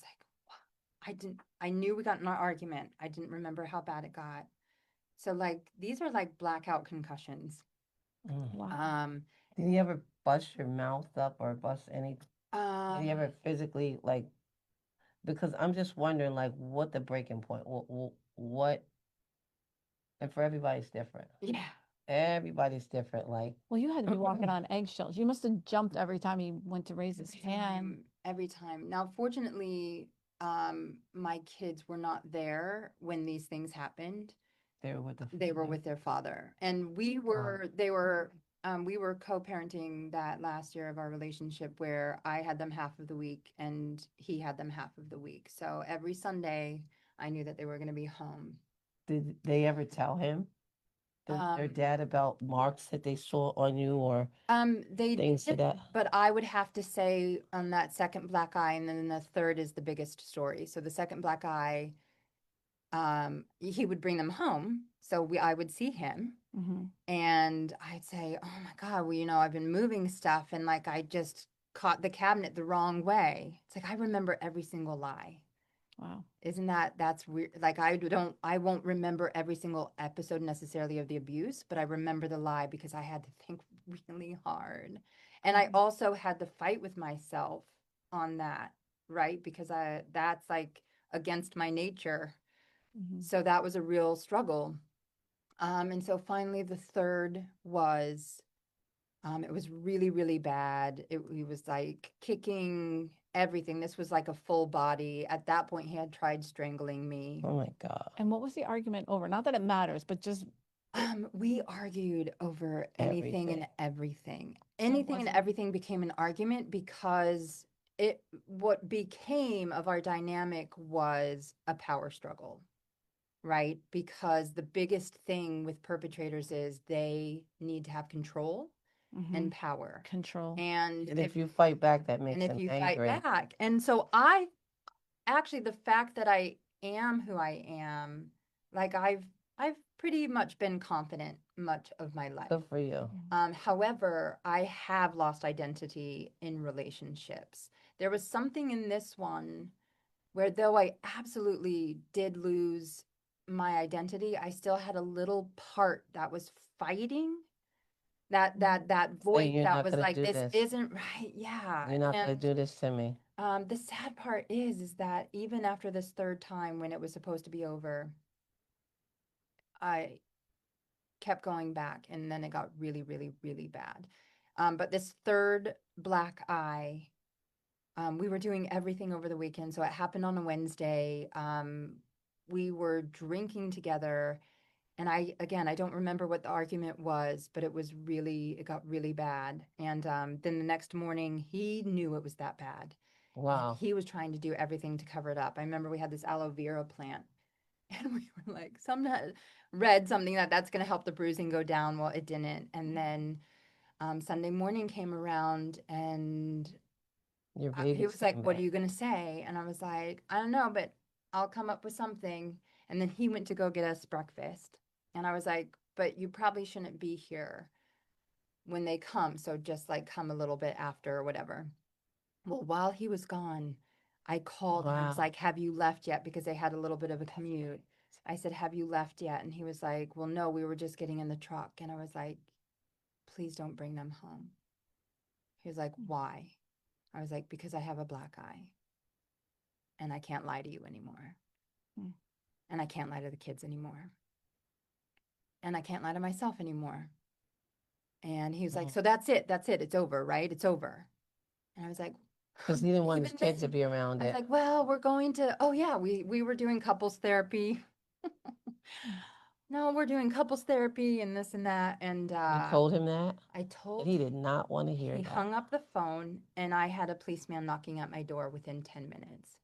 like, I knew we got in an argument. I didn't remember how bad it got. So like, these are like blackout concussions. Mm. Wow. Um, Did you ever bust your mouth up or bust any? Did you ever physically like? Because I'm just wondering, like, what the breaking point? What? And for everybody's different. yeah. Everybody's different. Like, Well, you had to be walking on eggshells. You must have jumped every time he went to raise his hand. Every time. Now, fortunately, my kids were not there when these things happened. they were with the. They were father. with their father, and we were co-parenting that last year of our relationship where I had them half of the week and he had them half of the week. So every Sunday, I knew that they were going to be home. Did they ever tell him, their dad, about marks that they saw on you or They things to did, that? but I would have to say on that second black eye, and then the third is the biggest story. So the second black eye, he would bring them home, so I would see him, Mm-hmm. and I'd say, "Oh my God, well, I've been moving stuff, and like I just caught the cabinet the wrong way." It's like I remember every single lie. Wow. Isn't that's weird? Like I won't remember every single episode necessarily of the abuse, but I remember the lie because I had to think really hard. And I also had to fight with myself on that, right? Because that's like against my nature. Mm-hmm. So that was a real struggle. And so finally the third was it was really, really bad. He was like kicking everything. This was like a full body. At that point, he had tried strangling me. Oh my God. And what was the argument over? Not that it matters, but just We argued over anything and everything. Anything and wasn't- everything became an argument because what became of our dynamic was a power struggle, right? Because the biggest thing with perpetrators is they need to have control mm-hmm. and power. Control. And And if you fight back, that makes and if them you angry. fight back. And so I actually, the fact that I am who I am, like I've pretty much been confident much of my life. Good for you. However, I have lost identity in relationships. There was something in this one where though I absolutely did lose my identity, I still had a little part that was fighting that voice you're that not was gonna like, do this this. isn't right. Yeah. You're not gonna And do this to me. the sad part is that even after this third time when it was supposed to be over, I kept going back and then it got really, really, really bad. But this third black eye, we were doing everything over the weekend. So it happened on a Wednesday. We were drinking together. And I don't remember what the argument was, but it got really bad. And then the next morning, he knew it was that bad. Wow. He was trying to do everything to cover it up. I remember we had this aloe vera plant, and we were like, read something that's going to help the bruising go down. Well, it didn't. And then Sunday morning came around, and Your he baby's was like, coming "What are back. you going to say?" And I was like, "I don't know, but I'll come up with something." And then he went to go get us breakfast. And I was like, "But you probably shouldn't be here when they come. So just like come a little bit after or whatever." Well, while he was gone, I called him. I was Wow. like, "Have you left yet?" Because they had a little bit of a commute. I said, "Have you left yet?" And he was like, "Well, no, we were just getting in the truck." And I was like, "Please don't bring them home." He was like, "Why?" I was like, "Because I have a black eye and I can't lie to you anymore. Hmm. And I can't lie to the kids anymore. And I can't lie to myself anymore." And he was like, "So that's it. That's it. It's over, right? It's over." And I was like, Because he didn't want his "Even kids to then?" be around I was it. like, "Well, we're going to, oh yeah, we were doing couples therapy." "No, we're doing couples therapy and this and that." And You told him that? I And told he did not want to hear he that. hung up the phone, and I had a policeman knocking at my door within 10 minutes.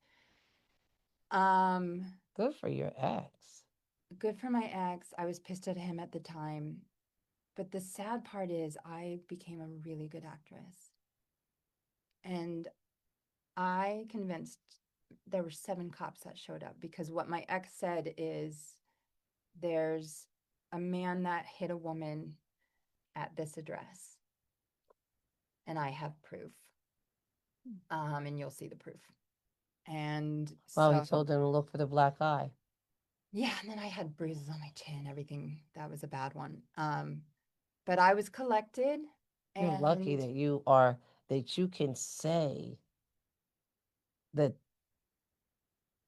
Good for your ex. Good for my ex. I was pissed at him at the time. But the sad part is I became a really good actress. And I convinced there were 7 cops that showed up because what my ex said is there's a man that hit a woman at this address, and I have proof. And you'll see the proof. And Well, he so, told them to look for the black eye. yeah, and then I had bruises on my chin, everything. That was a bad one. But I was collected, You're lucky and that you can say that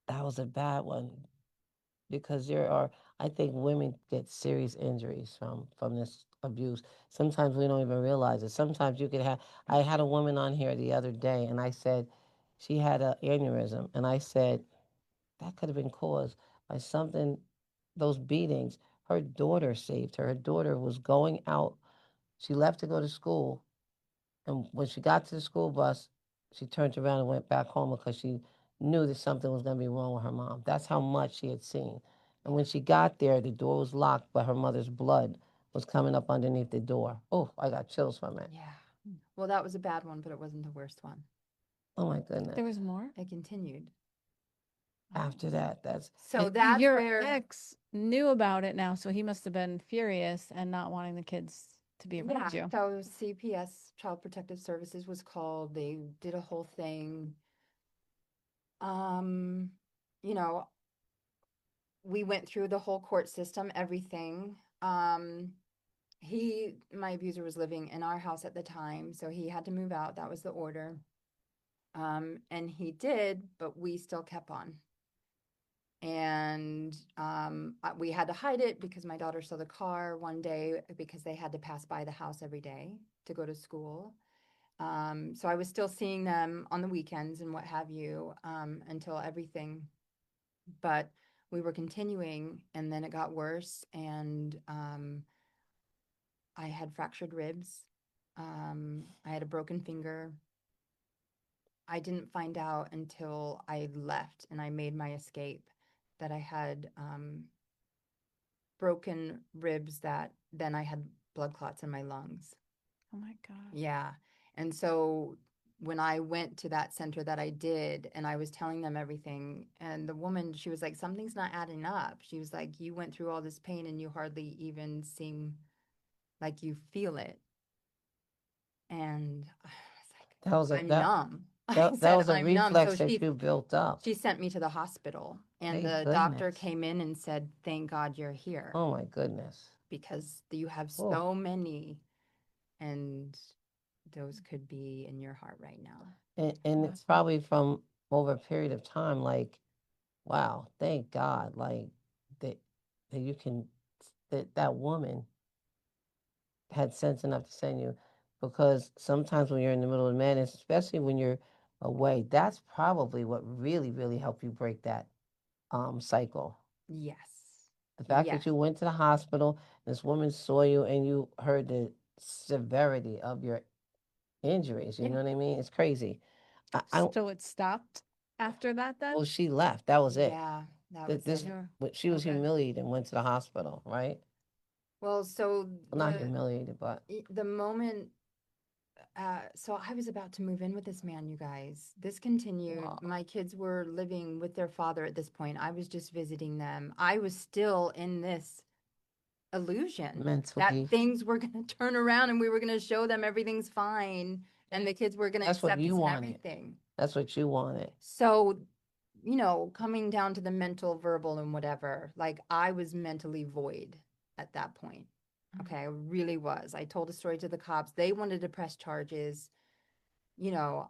that was a bad one, because there are, I think women get serious injuries from this abuse. Sometimes we don't even realize it. Sometimes you could have, I had a woman on here the other day, and I said she had an aneurysm, and I said that could have been caused by something, those beatings. Her daughter saved her. Her daughter was going out. She left to go to school, and when she got to the school bus, she turned around and went back home because she knew that something was going to be wrong with her mom. That's how much she had seen. And when she got there, the door was locked, but her mother's blood was coming up underneath the door. Oh, I got chills from it. yeah. Well, that was a bad one, but it wasn't the worst one. Oh my goodness. There was more? It continued. After that, that's So and that's Your where ex knew about it now, so he must have been furious and not wanting the kids to be around you. So CPS, Child Protective Services, was called. They did a whole thing. Um, you know, we went through the whole court system, everything. My abuser was living in our house at the time, so he had to move out. That was the order. And he did, but we still kept on. And we had to hide it because my daughter saw the car one day because they had to pass by the house every day to go to school. So I was still seeing them on the weekends and what have you, until everything, but we were continuing, and then it got worse, and I had fractured ribs. I had a broken finger. I didn't find out until I left and I made my escape that I had broken ribs, that then I had blood clots in my lungs. Oh my God. Yeah. And so when I went to that center that I did, and I was telling them everything, and the woman, she was like, something's not adding up. She was like, you went through all this pain and you hardly even seem like you feel it. And I that was was like, a I'm that numb. I that said, was a I'm numb. So reflex that you built up. she sent me to the hospital, and Thank the doctor goodness. came in and said, thank God you're here, Oh my goodness. because you have Oh. so many, and those could be in your heart right now. And it's probably from over a period of time, like, wow, thank God, like that that you can that woman had sense enough to send you, because sometimes when you're in the middle of madness, especially when you're away, that's probably what really, really helped you break that cycle. Yes. The fact Yes. that you went to the hospital, this woman saw you, and you heard the severity of your injuries. You Yeah. know what I mean? It's crazy. I So it stopped after that then? Well, she left. That was it. Yeah, that That was this it. she was Okay. humiliated and went to the hospital, right? Well, so Well, not humiliated, but the moment, so I was about to move in with this man, you guys. This continued. Wow. My kids were living with their father at this point. I was just visiting them. I was still in this illusion mentally. that things were going to turn around and we were going to show them everything's fine and the kids were going to That's what accept you us and wanted. everything. That's what you wanted. So, coming down to the mental, verbal, and whatever, like I was mentally void at that point. Okay, I really was. I told a story to the cops. They wanted to press charges.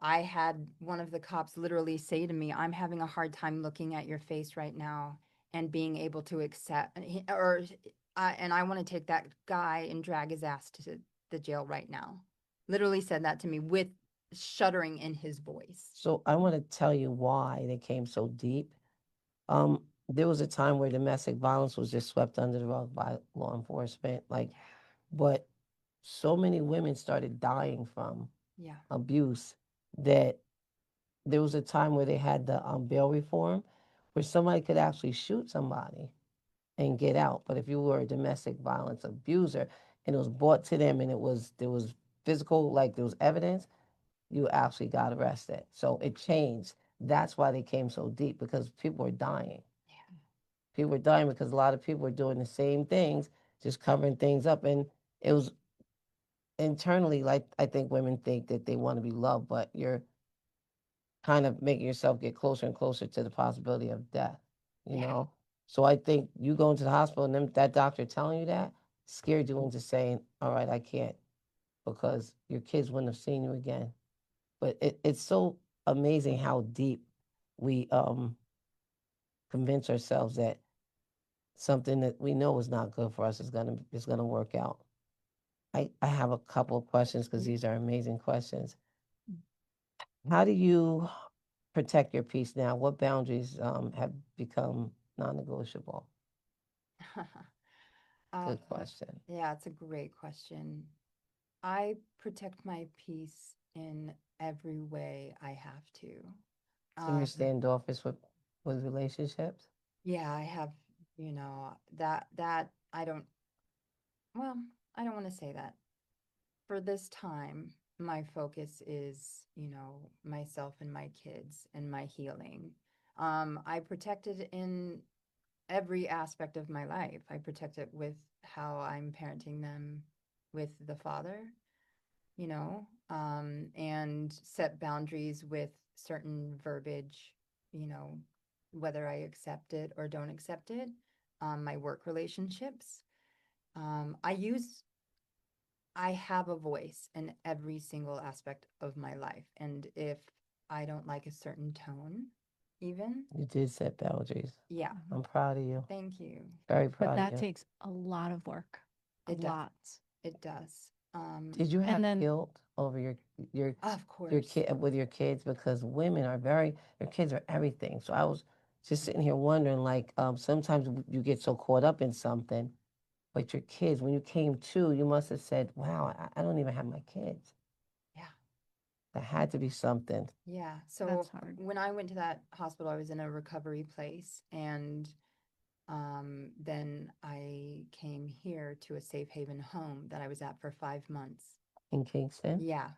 I had one of the cops literally say to me, I'm having a hard time looking at your face right now and being able to accept, and I want to take that guy and drag his ass to the jail right now. Literally said that to me with shuddering in his voice. So I want to tell you why they came so deep. There was a time where domestic violence was just swept under the rug by law enforcement, but so many women started dying from Yeah. abuse that there was a time where they had the bail reform, where somebody could actually shoot somebody and get out. But if you were a domestic violence abuser and it was brought to them and there was physical, like there was evidence, you actually got arrested. So it changed. that's why they came so deep, because people were dying. Yeah. People were dying because a lot of people were doing the same things, just covering things up. And it was internally, like, I think women think that they want to be loved, but you're kind of making yourself get closer and closer to the possibility of death, you Yeah. know? So I think you going to the hospital and then that doctor telling you that scared you into saying, all right, I can't, because your kids wouldn't have seen you again. But it's so amazing how deep we convince ourselves that something that we know is not good for us is gonna work out. I have a couple of questions because these are amazing questions. How do you protect your peace now? What boundaries have become non-negotiable? Uh, Good question. yeah, it's a great question. I protect my peace in every way I have to. So you're Um, standoffish with relationships? yeah, I have, that I don't, well, I don't want to say that. For this time, my focus is, myself and my kids and my healing. I protect it in every aspect of my life. I protect it with how I'm parenting them with the father, and set boundaries with certain verbiage, you know, whether I accept it or don't accept it. My work relationships. I use I have a voice in every single aspect of my life. And if I don't like a certain tone, even, You did set boundaries. yeah, I'm proud of you. thank you. Very But proud of that you. takes a lot of work. A It does. lot. It does. Did you have And then guilt over your Of your course. kid with your kids? Because women are very, your kids are everything. So I was just sitting here wondering, like, sometimes you get so caught up in something, but your kids, when you came to, you must have said, "Wow, I don't even have my kids." Yeah. That had to be something. Yeah. So that's hard. when I went to that hospital, I was in a recovery place. And then I came here to a safe haven home that I was at for 5 months. In Kingston. Yeah.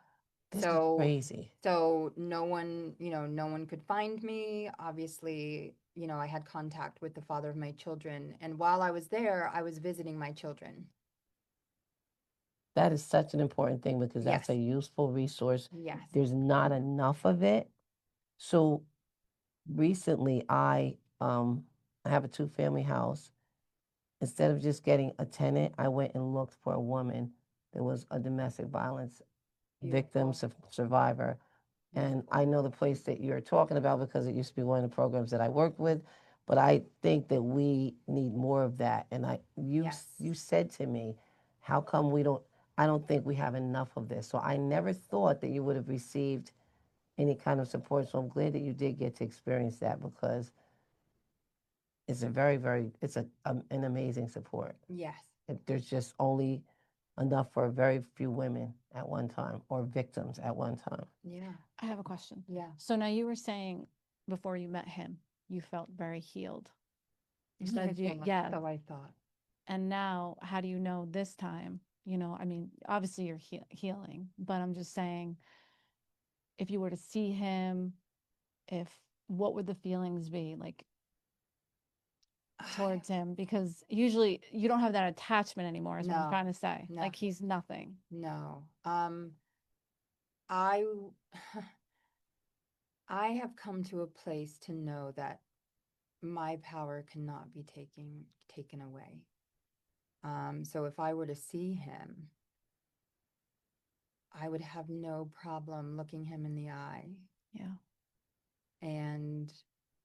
This is So crazy. so no one could find me. Obviously, I had contact with the father of my children, and while I was there, I was visiting my children. That is such an important thing because that's Yes. a useful resource. Yes. There's not enough of it. So recently, I have a two-family house. Instead of just getting a tenant, I went and looked for a woman that was a domestic violence victim, Beautiful. survivor. And Beautiful. I know the place that you're talking about because it used to be one of the programs that I worked with. But I think that we need more of that. And Yes. you said to me, how come we don't? I don't think we have enough of this. So I never thought that you would have received any kind of support. So I'm glad that you did get to experience that because it's a it's an amazing support. Yes. There's just only enough for very few women at one time or victims at one time. Yeah. I have a question. Yeah. So now you were saying before you met him, you felt very healed. You said yeah. So I thought. And now, how do you know this time? I mean, obviously you're healing, but I'm just saying, if you were to see him, if what would the feelings be like towards him? Because usually you don't have that attachment anymore, is what I'm No. trying to say. No. Like he's nothing. No. I I have come to a place to know that my power cannot be taken away. So if I were to see him, I would have no problem looking him in the eye. Yeah. And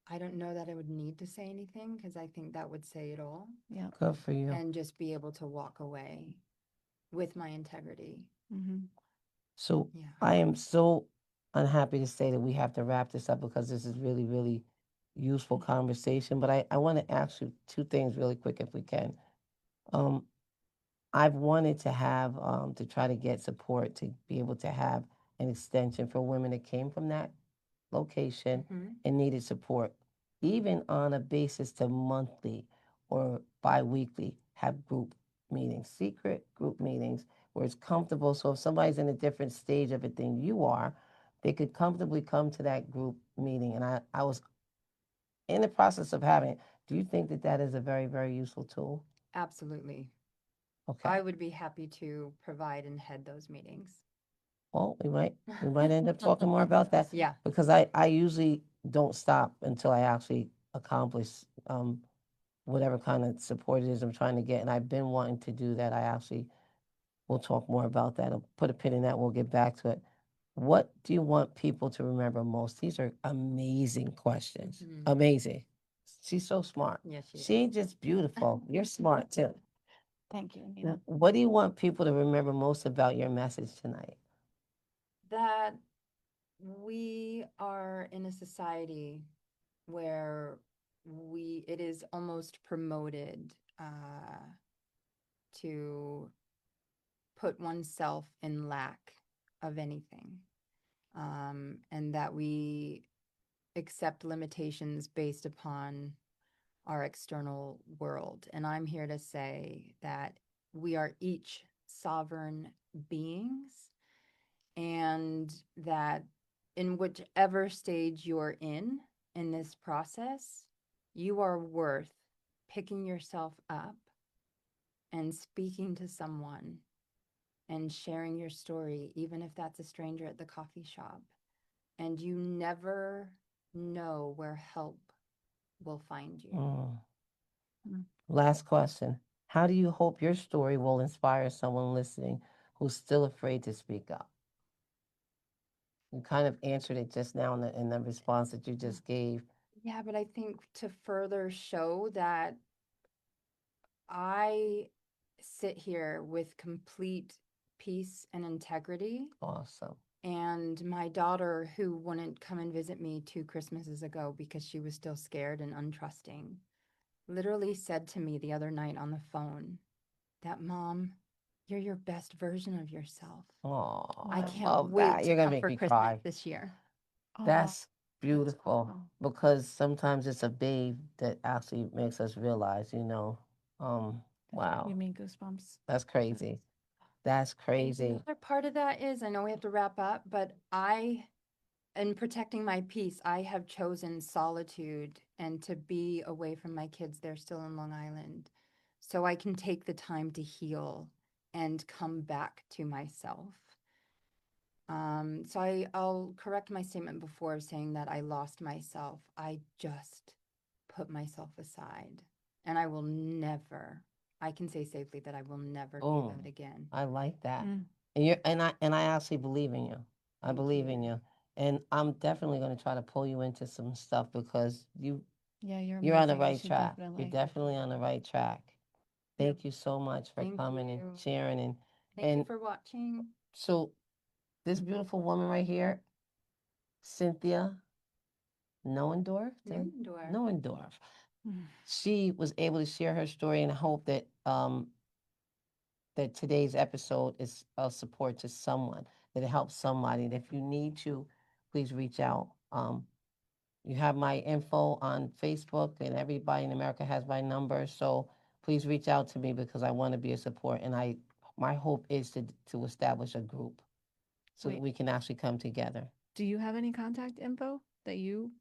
I don't know that I would need to say anything because I think that would say it all. Yeah. Good for you. And just be able to walk away with my integrity. Mm-hmm. So Yeah. I am so unhappy to say that we have to wrap this up because this is really, really useful conversation. But I want to ask you two things really quick if we can. Um, I've wanted to have to try to get support to be able to have an extension for women that came from that location Mm-hmm. and needed support, even on a basis to monthly or bi-weekly have group meetings, secret group meetings where it's comfortable. So if somebody's in a different stage of it than you are, they could comfortably come to that group meeting. And I was in the process of having it. Do you think that that is a very, very useful tool? Absolutely. Okay. I would be happy to provide and head those meetings. Well, we might end up talking more about that. Yeah. Because I usually don't stop until I actually accomplish whatever kind of support it is I'm trying to get. And I've been wanting to do that. I actually will talk more about that. I'll put a pin in that. We'll get back to it. What do you want people to remember most? These are amazing questions. Mhm. Amazing. She's so smart. Yes, she is. She ain't just beautiful. You're smart too. Thank you, Nina. What do you want people to remember most about your message tonight? That we are in a society where it is almost promoted to put oneself in lack of anything, and that we accept limitations based upon our external world. And I'm here to say that we are each sovereign beings, and that in whichever stage you're in this process, you are worth picking yourself up and speaking to someone and sharing your story, even if that's a stranger at the coffee shop. And you never know where help will find you. Mm. Last question. How do you hope your story will inspire someone listening who's still afraid to speak up? You kind of answered it just now in the response that you just gave. Yeah, but I think to further show that I sit here with complete peace and integrity. Awesome. And my daughter, who wouldn't come and visit me 2 Christmases ago because she was still scared and untrusting, literally said to me the other night on the phone that, Mom, you're your best version of yourself. Oh, I Wow. can't love wait that. to You're gonna come make for me Christmas cry. this year. That's beautiful awesome. because sometimes it's a babe that actually makes us realize, wow, Give me goosebumps. that's crazy. That's And crazy. the other part of that is, I know we have to wrap up, but in protecting my peace, I have chosen solitude and to be away from my kids. They're still in Long Island. So I can take the time to heal and come back to myself. So I'll correct my statement before saying that I lost myself. I just put myself aside. And I will never, I can say safely that I will never do Boom. that again. I like that. Mm. And I actually believe in you. I Thank believe you. in you. And I'm definitely going to try to pull you into some stuff because Yeah, you're on the amazing. You right should track. definitely. You're definitely on the right track. Yep. Thank you so much for Thank coming and you. sharing Thank you and for watching. so this beautiful woman right here, Cynthia Neuendorf, Neuendorf. Neuendorf. Mm. She was able to share her story and I hope that that today's episode is of support to someone, that it helps somebody. And if you need to, please reach out. You have my info on Facebook, and everybody in America has my number. So please reach out to me because I want to be a support. And my hope is to establish a group so that Wait. we can actually come together. Do you have any contact info that you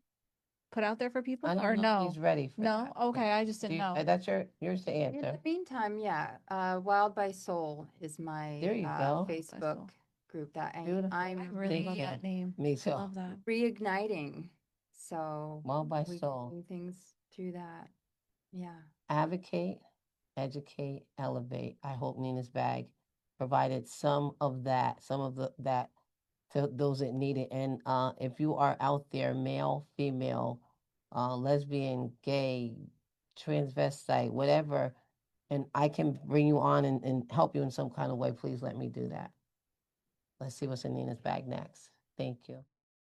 put out there for people, I don't or know if no? he's ready for No. that. Okay, I just didn't know. That's yours to In answer. the meantime, yeah, Wild by Soul is my There you go. Facebook Soul. group that Beautiful. I I'm really love Thank you. that name. Me too. Love that. reigniting. So Wild by we Soul. can do things through that. Yeah. Advocate, educate, elevate. I hope Nina's bag provided some of that to those that need it. And if you are out there, male, female, lesbian, gay, transvestite, whatever, and I can bring you on and help you in some kind of way, please let me do that. Let's see what's in Nina's bag next. Thank you.